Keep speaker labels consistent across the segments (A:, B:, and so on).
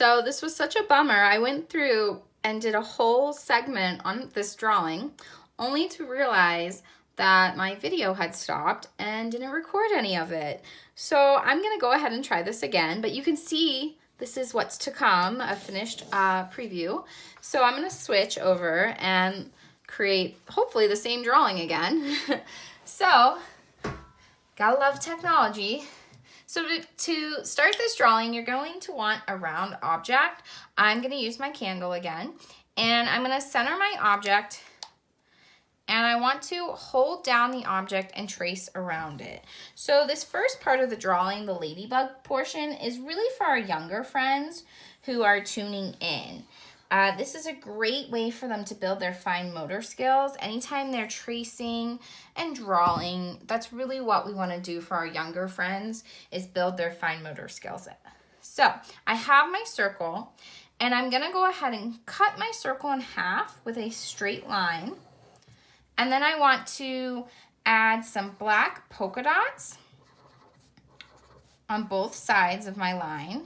A: So this was such a bummer. I went through and did a whole segment on this drawing only to realize that my video had stopped and didn't record any of it. So I'm gonna go ahead and try this again, but you can see this is what's to come, a finished preview. So I'm gonna switch over and create hopefully the same drawing again. So, gotta love technology. So to start this drawing, you're going to want a round object. I'm gonna use my candle again, and I'm gonna center my object, and I want to hold down the object and trace around it. So this first part of the drawing, the ladybug portion, is really for our younger friends who are tuning in. This is a great way for them to build their fine motor skills. Anytime they're tracing and drawing, that's really what we want to do for our younger friends, is build their fine motor skills. So I have my circle, and I'm going to go ahead and cut my circle in half with a straight line. And then I want to add some black polka dots on both sides of my line.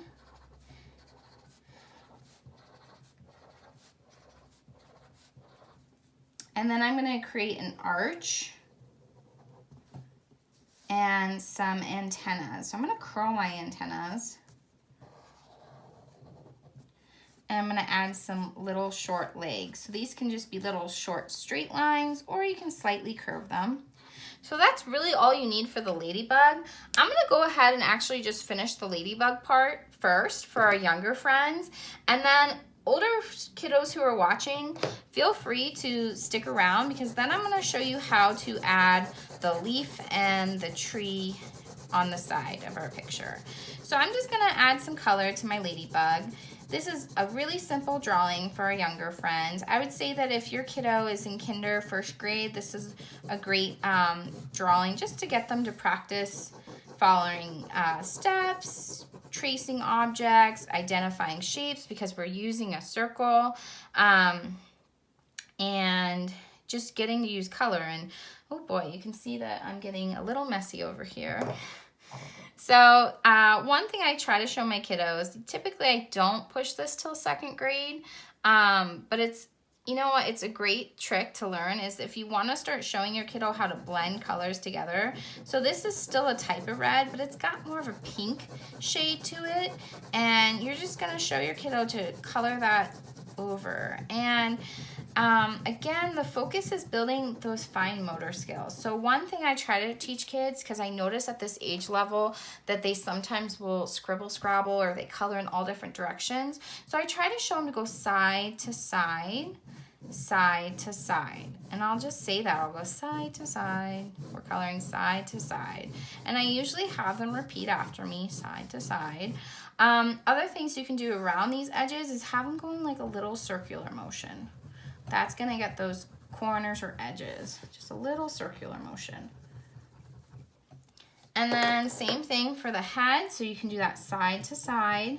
A: And then I'm going to create an arch and some antennas. So I'm going to curl my antennas. And I'm going to add some little short legs. So these can just be little short straight lines, or you can slightly curve them. So that's really all you need for the ladybug. I'm going to go ahead and actually just finish the ladybug part first for our younger friends. And then older kiddos who are watching, feel free to stick around, because then I'm going to show you how to add the leaf and the tree on the side of our picture. So I'm just going to add some color to my ladybug. This is a really simple drawing for our younger friends. I would say that if your kiddo is in kinder, first grade, this is a great drawing just to get them to practice following steps, tracing objects, identifying shapes, because we're using a circle, and just getting to use color. And oh boy, you can see that I'm getting a little messy over here. So one thing I try to show my kiddos, typically I don't push this till second grade, but it's, you know what, it's a great trick to learn, is if you want to start showing your kiddo how to blend colors together. So this is still a type of red, but it's got more of a pink shade to it, and you're just going to show your kiddo to color that over. And again, the focus is building those fine motor skills. So one thing I try to teach kids, because I notice at this age level that they sometimes will scribble scrabble, or they color in all different directions. So I try to show them to go side to side, side to side. And I'll just say that. I'll go side to side. We're coloring side to side. And I usually have them repeat after me, side to side. Other things you can do around these edges is have them go in like a little circular motion. That's going to get those corners or edges, just a little circular motion. And then same thing for the head, so you can do that side to side.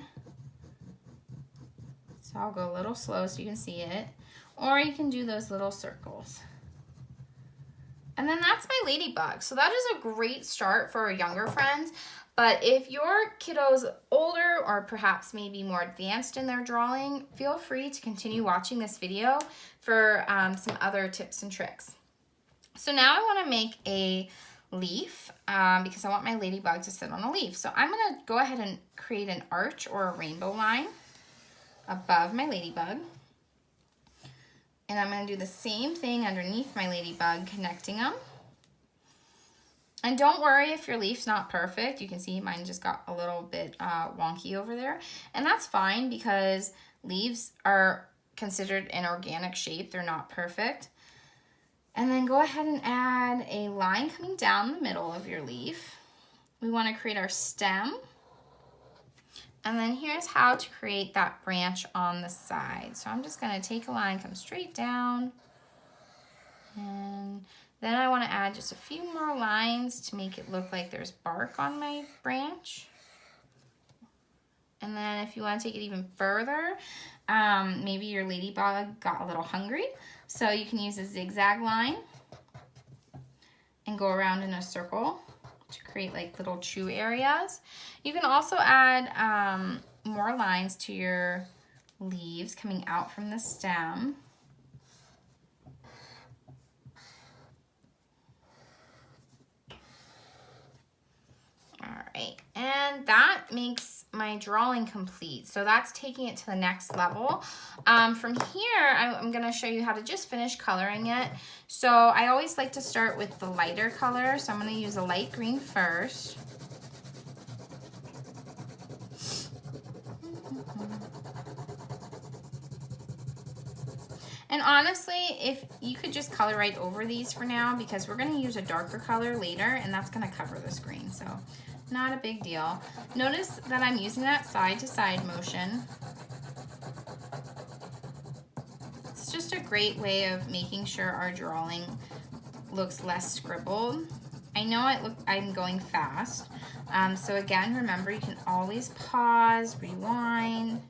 A: So I'll go a little slow so you can see it. Or you can do those little circles. And then that's my ladybug. So that is a great start for our younger friends. But if your kiddo's older, or perhaps maybe more advanced in their drawing, feel free to continue watching this video for some other tips and tricks. So now I want to make a leaf because I want my ladybug to sit on a leaf. So I'm going to go ahead and create an arch or a rainbow line above my ladybug. And I'm going to do the same thing underneath my ladybug, connecting them. And don't worry if your leaf's not perfect. You can see mine just got a little bit wonky over there. And that's fine, because leaves are considered an organic shape. They're not perfect. And then go ahead and add a line coming down the middle of your leaf. We want to create our stem. And then here's how to create that branch on the side. So I'm just going to take a line, come straight down, and then I want to add just a few more lines to make it look like there's bark on my branch. And then if you want to take it even further, maybe your ladybug got a little hungry, so you can use a zigzag line and go around in a circle to create like little chew areas. You can also add more lines to your leaves coming out from the stem. Alright, and that makes my drawing complete. So that's taking it to the next level. From here, I'm going to show you how to just finish coloring it. So I always like to start with the lighter color. So I'm going to use a light green first. And honestly, if you could just color right over these for now, because we're going to use a darker color later, and that's going to cover the screen. So not a big deal. Notice that I'm using that side to side motion. It's just a great way of making sure our drawing looks less scribbled. I know I'm going fast. So again, remember, you can always pause, rewind.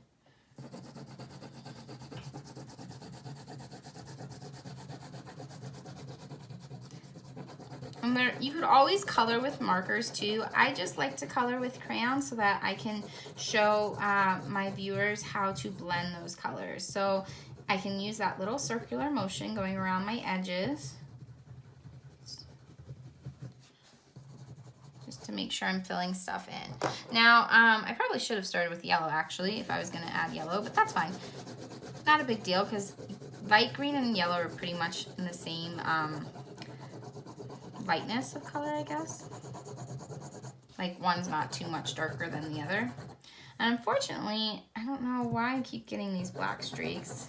A: And you could always color with markers too. I just like to color with crayons so that I can show my viewers how to blend those colors. So I can use that little circular motion going around my edges, just to make sure I'm filling stuff in. Now, I probably should have started with yellow actually if I was gonna add yellow, but that's fine. Not a big deal because light green and yellow are pretty much in the same lightness of color, I guess. Like one's not too much darker than the other. And unfortunately, I don't know why I keep getting these black streaks.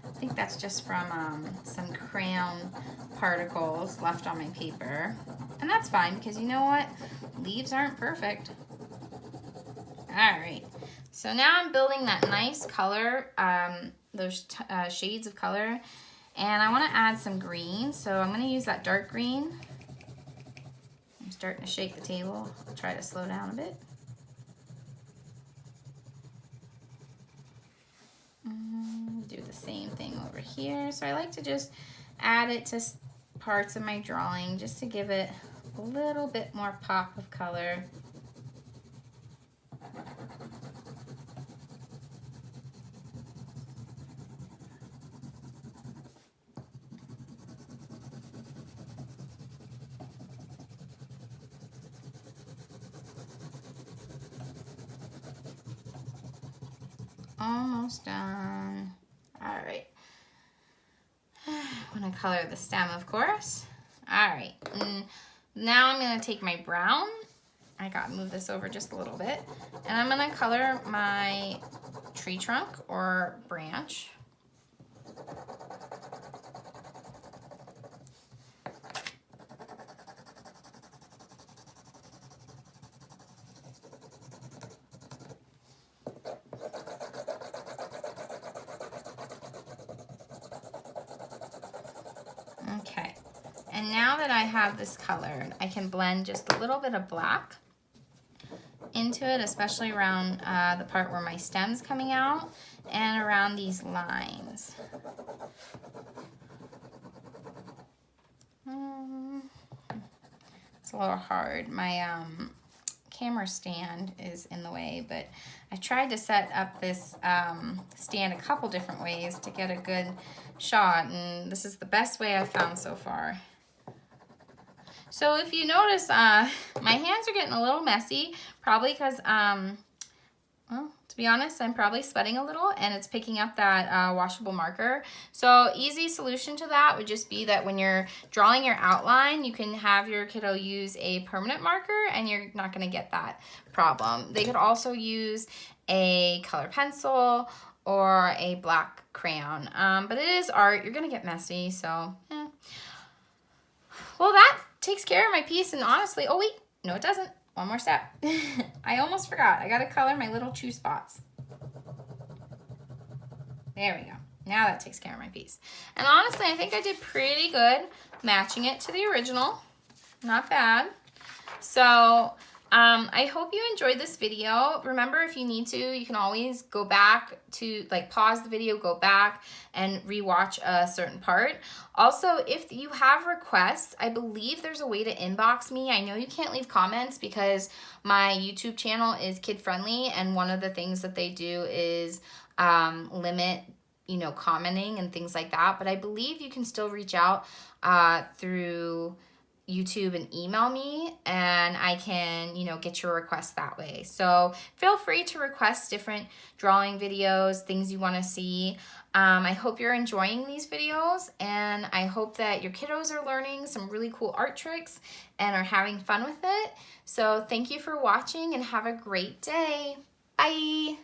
A: I think that's just from some crayon particles left on my paper. And that's fine because you know what? Leaves aren't perfect. All right, so now I'm building that nice color, those shades of color. And I want to add some green, so I'm going to use that dark green. I'm starting to shake the table. I'll try to slow down a bit. Do the same thing over here. So I like to just add it to parts of my drawing just to give it a little bit more pop of color. Almost done. All right. I'm gonna color the stem, of course. All right. Now I'm gonna take my brown. I gotta move this over just a little bit. And I'm gonna color my tree trunk or branch. Okay, and now that I have this colored, I can blend just a little bit of black into it, especially around the part where my stem's coming out and around these lines. It's a little hard. My camera stand is in the way, but I tried to set up this stand a couple different ways to get a good shot, and this is the best way I've found so far. So if you notice, my hands are getting a little messy, probably because, well, to be honest, I'm probably sweating a little and it's picking up that washable marker. So easy solution to that would just be that when you're drawing your outline, you can have your kiddo use a permanent marker and you're not going to get that problem. They could also use a color pencil or a black crayon, but it is art. You're going to get messy, so Well, that takes care of my piece, and honestly, oh wait, no it doesn't. One more step. I almost forgot. I gotta color my little chew spots. There we go. Now that takes care of my piece. And honestly, I think I did pretty good matching it to the original. Not bad. So I hope you enjoyed this video. Remember, if you need to, you can always go back to, like, pause the video, go back and rewatch a certain part. Also, if you have requests, I believe there's a way to inbox me. I know you can't leave comments because my YouTube channel is kid friendly, and one of the things that they do is limit, you know, commenting and things like that. But I believe you can still reach out through YouTube and email me, and I can, you know, get your request that way. So feel free to request different drawing videos, things you want to see. I hope you're enjoying these videos, and I hope that your kiddos are learning some really cool art tricks and are having fun with it. So thank you for watching, and have a great day. Bye.